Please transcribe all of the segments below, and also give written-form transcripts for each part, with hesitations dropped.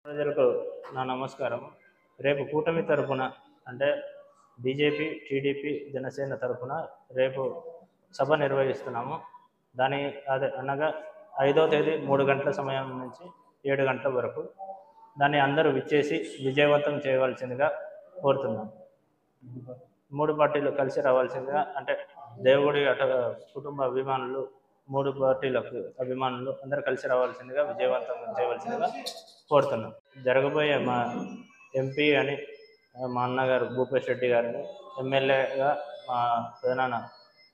ప్రజలకు నా నమస్కారం. రేపు కూటమి తరపున అంటే బీజేపీ, టీడీపీ, జనసేన తరపున రేపు సభ నిర్వహిస్తున్నాము. దాని అనగా 5వ తేదీ 3 గంటల సమయం నుంచి 7 గంటల వరకు దాన్ని అందరూ విచ్చేసి విజయవంతం చేయవలసిందిగా కోరుతున్నాం. 3 పార్టీలు కలిసి రావాల్సిందిగా అంటే దేవుడి కుటుంబ అభిమానులు 3 పార్టీలకు అభిమానులు అందరూ కలిసి రావాల్సిందిగా విజయవంతం చేయవలసిందిగా కోరుతున్నాం. జరగబోయే మా ఎంపీ అని మా అన్నగారు భూపేష్ రెడ్డి గారిని, ఎమ్మెల్యేగా మా పెదనాన్న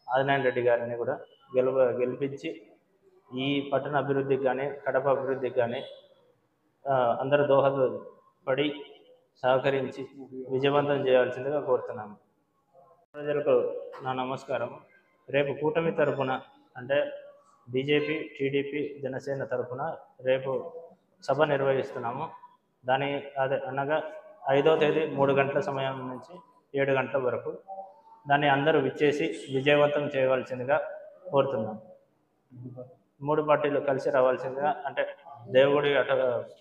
ఆదినారాయణ రెడ్డి గారిని కూడా గెలిపించి ఈ పట్టణ అభివృద్ధికి కానీ కడప అభివృద్ధికి కానీ అందరూ దోహదపడి సహకరించి విజయవంతం చేయాల్సిందిగా కోరుతున్నాము. ప్రజలకు నా నమస్కారం. రేపు కూటమి తరపున అంటే బీజేపీ, టీడీపీ, జనసేన తరపున రేపు సభ నిర్వహిస్తున్నాము. దాని అనగా 5వ తేదీ 3 గంటల సమయం నుంచి 7 గంటల వరకు దాన్ని అందరూ విచ్చేసి విజయవంతం చేయవలసిందిగా కోరుతున్నాం. 3 పార్టీలు కలిసి రావాల్సిందిగా అంటే దేవుడి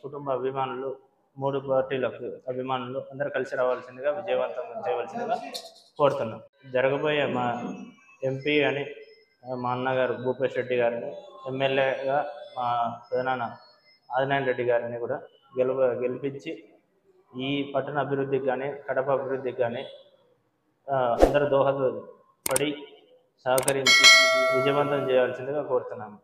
కుటుంబ అభిమానులు 3 పార్టీలకు అభిమానులు అందరూ కలిసి రావాల్సిందిగా విజయవంతం చేయవలసిందిగా కోరుతున్నాం. జరగబోయే మా ఎంపీ అని మా అన్నగారు భూపేష్ రెడ్డి గారిని, ఎమ్మెల్యేగా మా పెదనాన్న ఆదినారాయణ రెడ్డి గారిని కూడా గెలిపించి ఈ పట్టణ అభివృద్ధికి కానీ కడప అభివృద్ధికి కానీ అందరూ దోహదపడి సహకరించి విజయవంతం చేయాల్సిందిగా కోరుతున్నాము.